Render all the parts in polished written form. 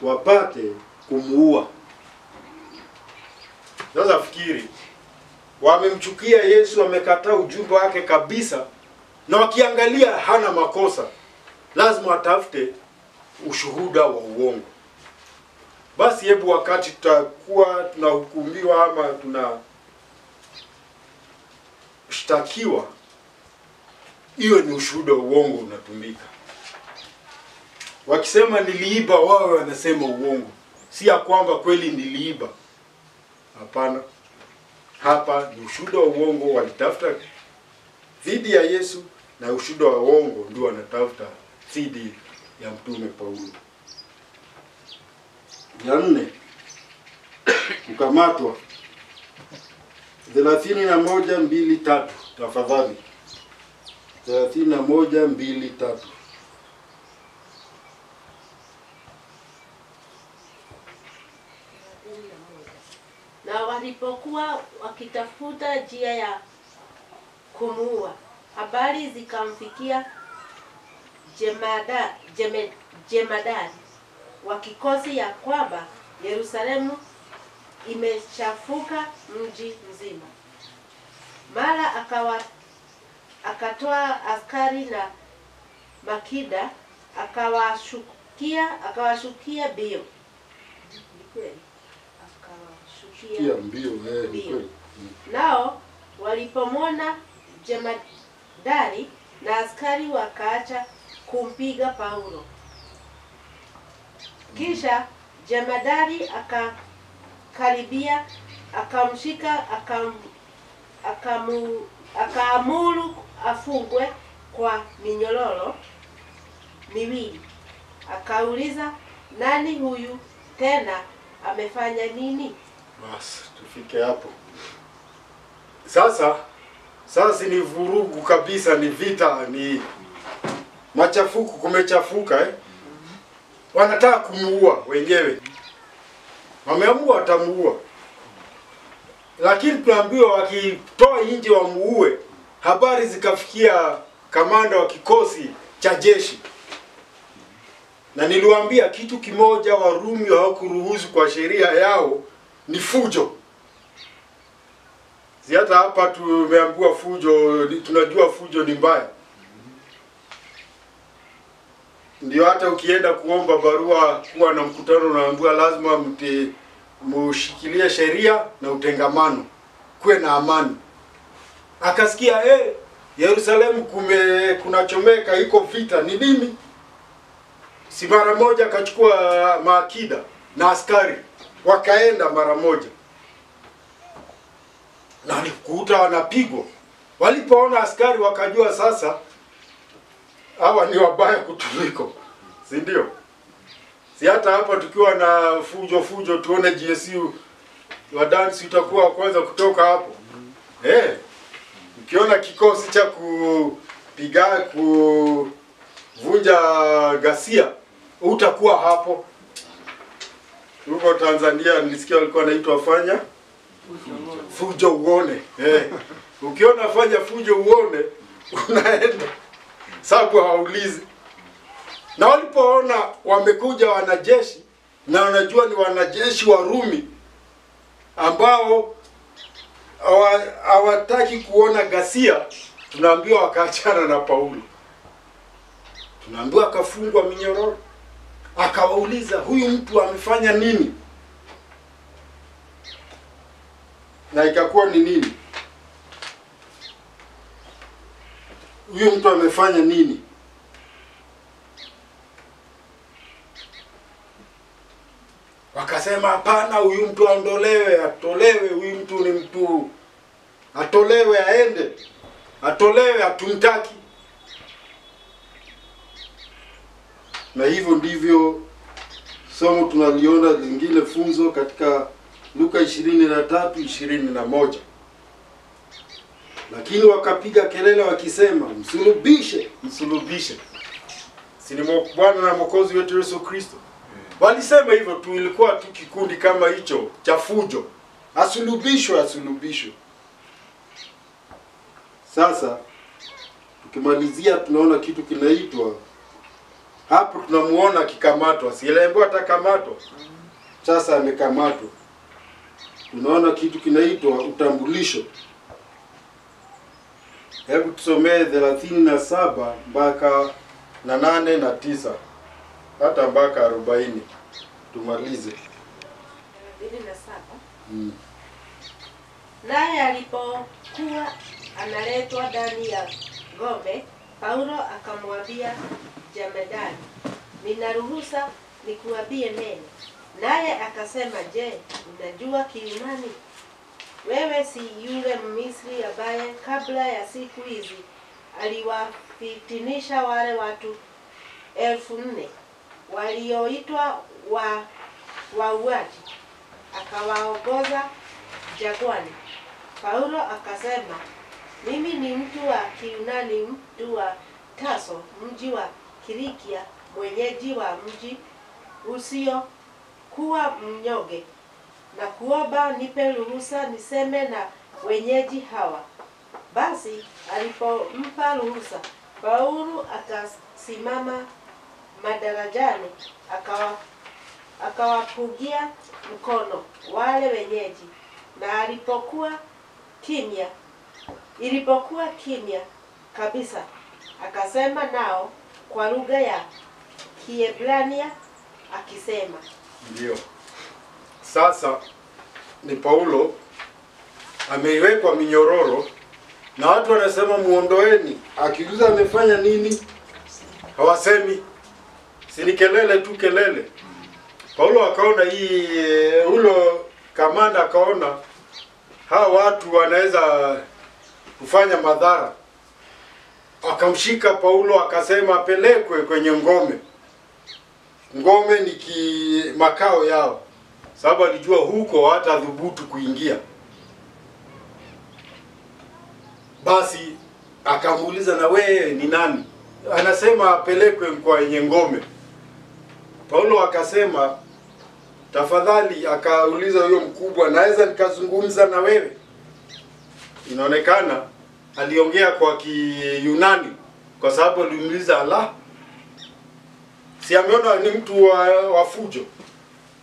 wapate kumuua. Sasa fikiri, wamemchukia Yesu, wamekataa ujumbe wake kabisa, na wakiangalia hana makosa, lazima watafute ushuhuda wa uongo. Basi hebu wakati tutakuwa tunahukumiwa ama tunashtakiwa, hiyo ni ushuhuda wa uongo unatumika. Wakisema niliiba, wao wanasema uongo, si ya kwamba kweli niliiba. Hapana, hapa ni ushuhuda wa uongo walitafuta dhidi ya Yesu, na ushuhuda wa uongo ndio wanatafuta dhidi ya mtume Paulo. Ya 4, kukamatwa. 31:2-3 tafadhali. 31:2-3. Na walipokuwa wakitafuta njia ya kumuua, habari zikamfikia jemadari wa kikosi ya kwamba Yerusalemu imechafuka mji mzima. Mara akatoa askari na makida, akawashukia mbio. Nao walipomwona jemadari na askari wakaacha kumpiga Paulo. Kisha jemadari akakaribia, akamshika, akaamuru afungwe kwa minyororo miwili. Akauliza, nani huyu tena amefanya nini? Basi tufike hapo. Sasa ni vurugu kabisa, ni vita, ni machafuko, kumechafuka Wanataka kumuua wenyewe. Wameamua watamuua. Lakini tunaambiwa wakitoa nje wamuue, habari zikafikia kamanda wa kikosi cha jeshi. Na niliwaambia kitu kimoja, Warumi hawakuruhusu kwa sheria yao ni fujo. Si hata hapa tumeambiwa fujo, tunajua fujo ni mbaya. Ndio hata ukienda kuomba barua kuwa na mkutano, unaambiwa lazima mushikilie sheria na utengamano, kuwe na amani. Akasikia Yerusalemu kunachomeka, iko vita, ni nini? Si mara moja akachukua maakida na askari, wakaenda mara moja. Na walikuta wanapigwa. Walipoona askari wakajua sasa hawa ni wabaya kutuliko. Si ndio? Si hata hapa tukiwa na fujo tuone GSU wadansi utakuwa kwanza kutoka hapo. Ukiona kikosi cha kuvunja ghasia utakuwa hapo. Huko Tanzania nilisikia walikuwa wanaitwa fanya fujo uone. Ukiona fanya fujo uone, unaenda. Sababu hawaulizi. Na walipoona wamekuja wanajeshi, na wanajua ni wanajeshi wa Rumi ambao hawataki kuona ghasia, tunaambiwa wakaachana na Paulo. Tunaambiwa akafungwa minyororo. Akawauliza, huyu mtu amefanya nini? Na ikakuwa ni nini? Huyu mtu amefanya nini? Wakasema hapana, huyu mtu aondolewe, atolewe, huyu mtu ni mtu, atolewe, aende, atolewe, hatumtaki. Na hivyo ndivyo somo tunaliona lingine funzo katika Luka 23:21. Lakini wakapiga kelele wakisema, msulubishe, msulubishe. Si ni Bwana na Mwokozi wetu Yesu Kristo. Walisema hivyo tu, ilikuwa tu kikundi kama hicho cha fujo. Asulubishwe, asulubishwe. Sasa tukimalizia tunaona kitu kinaitwa Hapo tunamuona akikamatwa, sielewa atakamatwa. Sasa amekamatwa. Tunaona kitu kinaitwa utambulisho. Hebu tusomee 37 mpaka na 8 na 9 hata mpaka 40 tumalize. 37. Naye alipokuwa analetwa ndani ya ngome, Paulo akamwambia jemadari, nina ruhusa nikuambie neno. Naye akasema, je, unajua Kiyunani? Wewe si yule Misri ambaye kabla ya siku hizi aliwafitinisha wale watu 4,000 walioitwa wauaji, akawaongoza jangwani? Paulo akasema, mimi ni mtu wa Kiyunani, mtu wa Tarso, mji wa Kilikia, mwenyeji wa mji usio kuwa mnyonge, na kuomba nipe ruhusa niseme na wenyeji hawa. Basi alipompa ruhusa, Paulo akasimama madarajani, akawapungia mkono wale wenyeji, na ilipokuwa kimya kabisa, akasema nao kwa lugha ya Kiebrania akisema. Ndio. Sasa ni Paulo ameiwekwa minyororo na watu wanasema muondoeni. Akiuliza amefanya nini? Hawasemi. Si ni kelele tu kelele. Paulo akaona ulo kamanda akaona hawa watu wanaweza kufanya madhara. Akamshika Paulo akasema apelekwe kwenye ngome. Ngome ni makao yao, sababu alijua huko hata dhubutu kuingia. Basi akamuuliza, na wewe ni nani? Anasema apelekwe kwenye ngome. Paulo akasema tafadhali, akauliza huyo mkubwa, naweza nikazungumza na wewe? Inaonekana aliongea kwa Kiyunani kwa sababu alimuuliza Allah. Si ameona ni mtu wa fujo.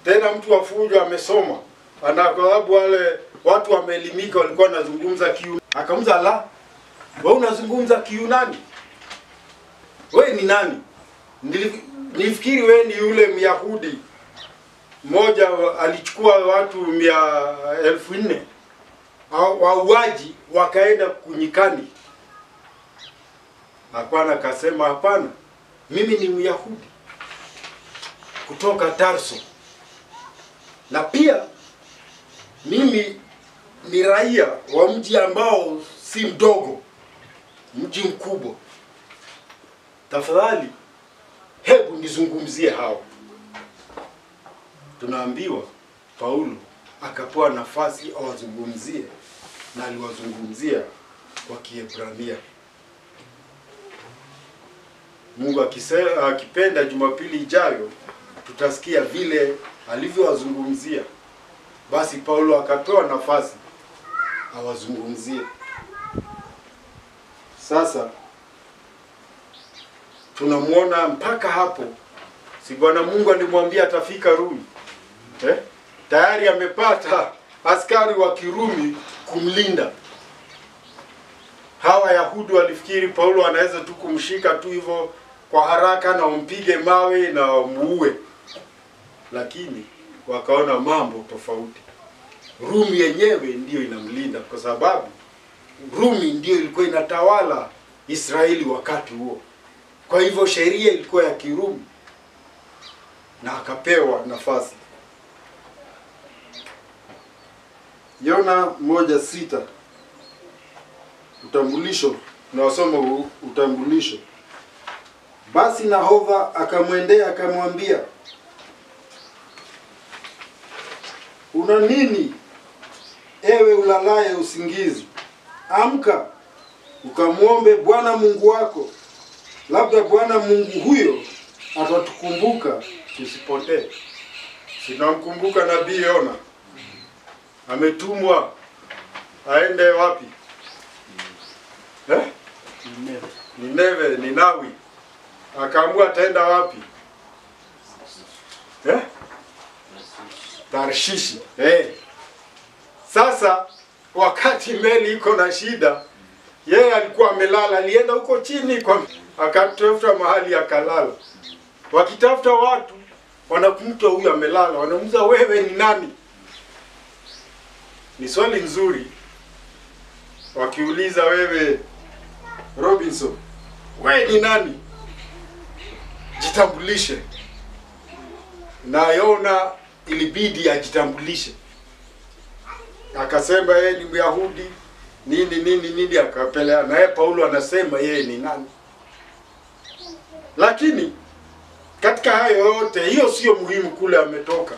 Tena mtu wa fujo amesoma. Ana kwa sababu wale watu wameelimika walikuwa wanazungumza Kiyunani. Akamuuliza Allah, wewe unazungumza Kiyunani? Wewe ni nani? Nilifikiri wewe ni yule Myahudi mmoja alichukua watu 4,000 wauaji wakaenda kunyikani. Hapana, akasema hapana, mimi ni Myahudi kutoka Tarso, na pia mimi ni raia wa mji ambao si mdogo, mji mkubwa. Tafadhali hebu nizungumzie hao. Tunaambiwa Paulo akapewa nafasi awazungumzie, na aliwazungumzia kwa Kiebrania. Mungu akipenda Jumapili ijayo tutasikia vile alivyowazungumzia. Basi Paulo akapewa nafasi awazungumzie. Sasa tunamuona mpaka hapo. Si Bwana Mungu alimwambia atafika Rumi? Tayari amepata askari wa Kirumi kumlinda. Hawa Yahudi walifikiri Paulo anaweza tu kumshika tu hivyo kwa haraka na umpige mawe na muue. Lakini wakaona mambo tofauti. Rumi yenyewe ndiyo inamlinda kwa sababu Rumi ndiyo ilikuwa inatawala Israeli wakati huo. Kwa hivyo sheria ilikuwa ya Kirumi, na akapewa nafasi. Yona 1:6. Utambulisho, tunasoma utambulisho. Basi Nahova akamwendea akamwambia, una nini ewe ulalaye usingizi? Amka ukamwombe Bwana Mungu wako, labda Bwana Mungu huyo atatukumbuka tusipotee. Sinamkumbuka nabii Yona. Ametumwa aende wapi? Nineve, Ninawi. akaamua ataenda wapi? Tarshishi. Sasa wakati meli iko na shida, yeye alikuwa amelala, alienda huko chini kwa akatafuta mahali akalala. Wakitafuta watu wanakumta huyu amelala, wanamuuliza wewe ni nani? Ni swali nzuri. Wakiuliza wewe Robinson, wewe ni nani? Jitambulishe. Na Yona ilibidi ajitambulishe. Akasema yeye ni Myahudi, nini akapelea. Na yeye Paulo anasema yeye ni nani? Lakini katika hayo yote, hiyo sio muhimu kule ametoka.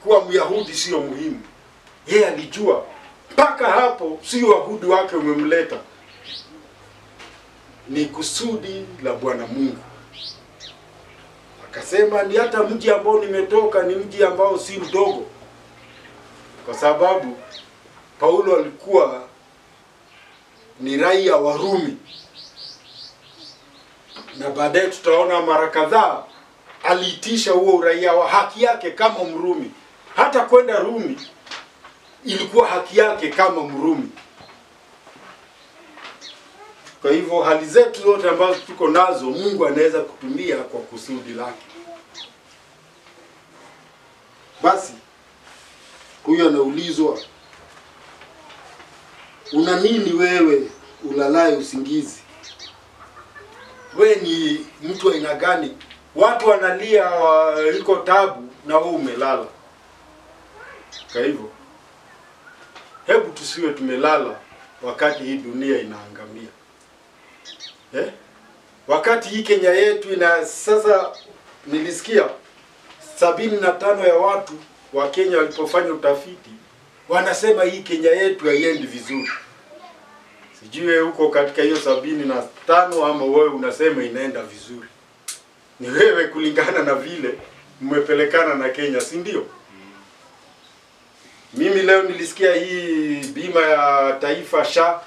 Kuwa Myahudi sio muhimu. Yeye alijua mpaka hapo sio Wayahudi wake umemleta. Ni kusudi la Bwana Mungu. Akasema ni hata mji ambao nimetoka ni mji ambao si mdogo. Kwa sababu Paulo alikuwa ni raia wa Rumi. Na baadaye tutaona mara kadhaa aliitisha huo uraia wa haki yake kama Mrumi. Hata kwenda Rumi ilikuwa haki yake kama Mrumi. Kwa hivyo hali zetu zote ambazo tuko nazo Mungu anaweza kutumia kwa kusudi lake. Basi huyo anaulizwa, una nini wewe ulalaye usingizi? Wewe ni mtu aina gani? Watu wanalia iko tabu na wewe umelala. Kwa hivyo hebu tusiwe tumelala wakati hii dunia inaangamia. Wakati hii Kenya yetu sasa nilisikia 75 ya watu wa Kenya walipofanya utafiti wanasema hii Kenya yetu haiendi vizuri. Sijui huko katika hiyo 75 ama wewe unasema inaenda vizuri. Ni wewe kulingana na vile mmepelekana na Kenya, si ndio? Mimi leo nilisikia hii bima ya taifa SHA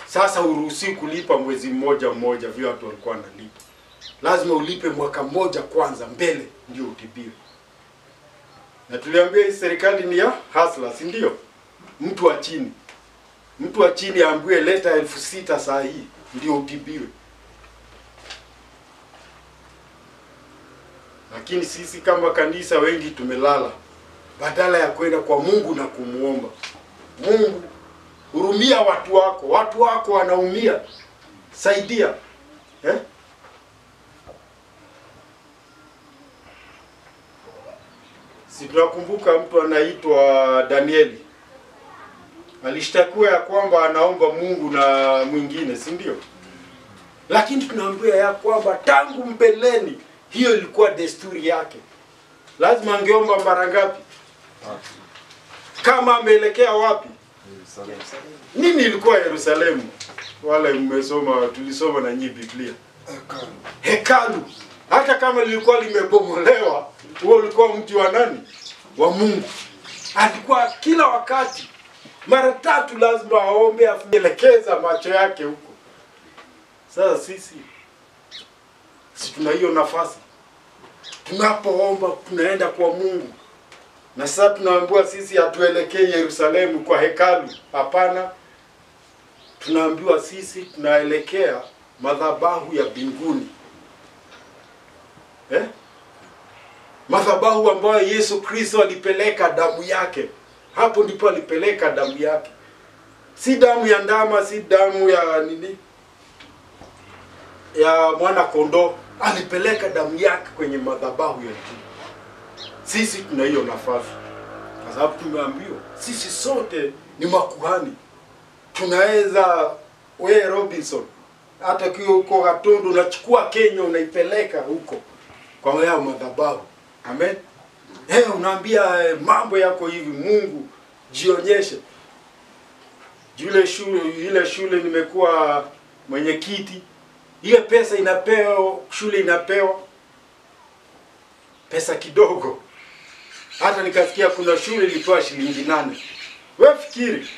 sasa uruhusi kulipa mwezi mmoja vile watu walikuwa wanalipa. Lazima ulipe mwaka mmoja kwanza mbele ndio utibiwe. Na tuliambia hii serikali ni ya hasla, si ndio? Mtu wa chini aambiwe leta 6,000 saa hii ndio utibiwe. Lakini sisi kama kanisa wengi tumelala badala ya kwenda kwa Mungu na kumuomba. Mungu, hurumia watu wako wanaumia. Saidia. Si tunakumbuka mtu anaitwa Danieli. Alishtakiwa ya kwamba anaomba Mungu na mwingine, si ndio? Lakini tunaambiwa ya kwamba tangu mbeleni hiyo ilikuwa desturi yake. Lazima angeomba mara ngapi? Kama ameelekea wapi? Nini ilikuwa Yerusalemu? Wale mmesoma, tulisoma na nyinyi Biblia. Hekalu. Hata kama lilikuwa limebomolewa, huo ulikuwa mji wa nani? Wa Mungu. Alikuwa kila wakati mara 3 lazima aombe, afielekeza macho yake huko. Sasa sisi si tuna hiyo nafasi. Tunapoomba tunaenda kwa Mungu. Na sasa tunaambiwa sisi hatuelekei Yerusalemu kwa hekalu. Hapana. Tunaambiwa sisi tunaelekea madhabahu ya mbinguni. Madhabahu ambayo Yesu Kristo alipeleka damu yake. Hapo ndipo alipeleka damu yake. Si damu ya ndama, si damu ya nini? Ya mwana kondoo. Alipeleka damu yake kwenye madhabahu ya juu. Sisi tuna hiyo nafasi. Kwa sababu tumeambiwa sisi sote ni makuhani. Tunaweza wewe Robinson hata kiwa huko Gatundu unachukua Kenya unaipeleka huko kwa wao madhabahu. Amen. Unaambia mambo yako hivi, Mungu jionyeshe. Ile shule nimekuwa mwenyekiti. Ile pesa inapewa, shule inapewa pesa kidogo. Hata nikasikia kuna shule ilipewa shilingi 8. Wewe fikiri,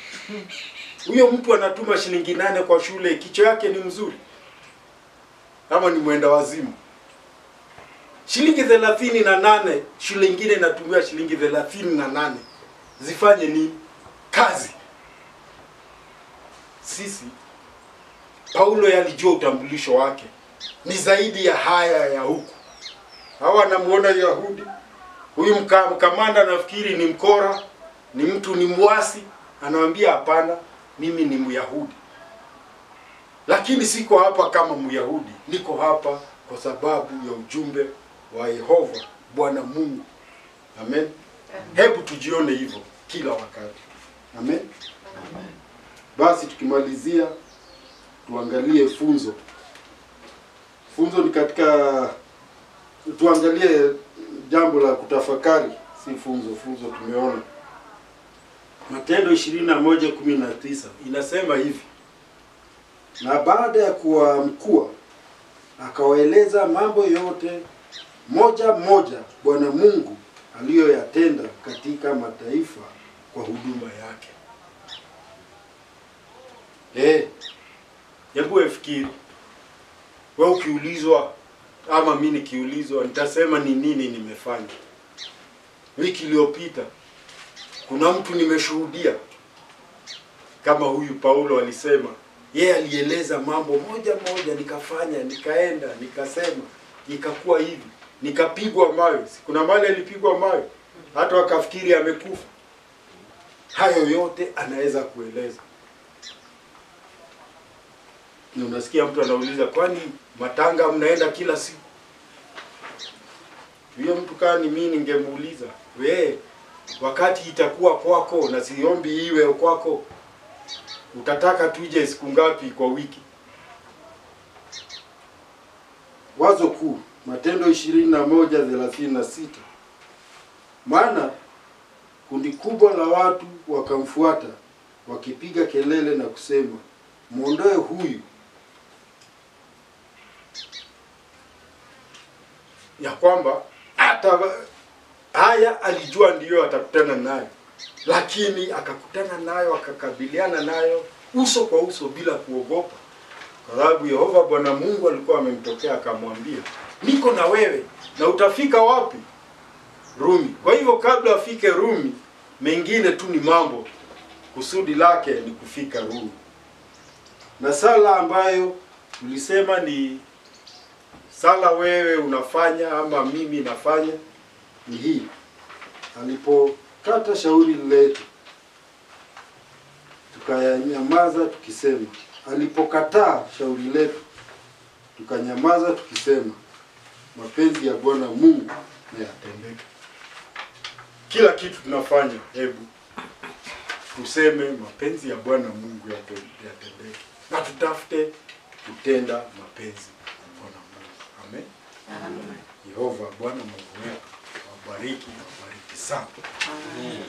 huyo mtu anatuma shilingi 8 kwa shule, kichwa yake ni mzuri? ama ni mwenda wazimu? Shilingi 38, shule ingine inatumia shilingi 38. Zifanye nini? Kazi. Sisi Paulo alijua utambulisho wake ni zaidi ya haya ya huku. Hawa anamuona Yahudi, huyu mkamanda nafikiri ni mkora, ni mtu ni mwasi, anamwambia hapana, mimi ni Myahudi. Lakini siko hapa kama Myahudi, niko hapa kwa sababu ya ujumbe wa Yehova Bwana Mungu. Amen. Hebu tujione hivyo kila wakati. Amen. Amen. Basi tukimalizia tuangalie funzo. Funzo ni katika, tuangalie jambo la kutafakari, si funzo. Funzo tumeona Matendo 21:19 inasema hivi: na baada ya kuwa mkuu akawaeleza mambo yote moja moja Bwana Mungu aliyoyatenda katika mataifa kwa huduma yake. Hebu efikiri, wewe ukiulizwa ama mimi nikiulizwa nitasema ni nini nimefanya. Wiki iliyopita kuna mtu nimeshuhudia kama huyu Paulo alisema, yeye alieleza mambo moja moja, nikafanya, nikaenda, nikasema, ikakuwa hivi, nikapigwa mawe. Kuna mali alipigwa mawe hata wakafikiri amekufa. Hayo yote anaweza kueleza. Na unasikia mtu anauliza, kwani matanga mnaenda kila siku? Huyo mtu kama ni mimi ningemuuliza, wewe wakati itakuwa kwako na siombi iwe kwako, utataka tuje siku ngapi kwa wiki? Wazo kuu, Matendo 21:36. Maana kundi kubwa la watu wakamfuata wakipiga kelele na kusema, muondoe huyu. Ya kwamba hata haya alijua ndiyo atakutana nayo, lakini akakutana nayo, akakabiliana nayo uso kwa uso bila kuogopa, kwa sababu Yehova Bwana Mungu alikuwa amemtokea akamwambia, niko na wewe na utafika wapi? Rumi. Kwa hivyo kabla afike Rumi, mengine tu ni mambo, kusudi lake ni kufika Rumi. Na sala ambayo tulisema ni sala wewe unafanya ama mimi nafanya ni hii: alipokata shauri letu tukanyamaza tukisema, alipokataa shauri letu tukanyamaza tukisema, mapenzi ya Bwana Mungu na yatendeke. Kila kitu tunafanya, hebu tuseme mapenzi ya Bwana Mungu yatendeke, na tutafute kutenda mapenzi ya Bwana Mungu. Amen. Amen. Yehova Bwana Mungu wetu wabariki sana. Amen.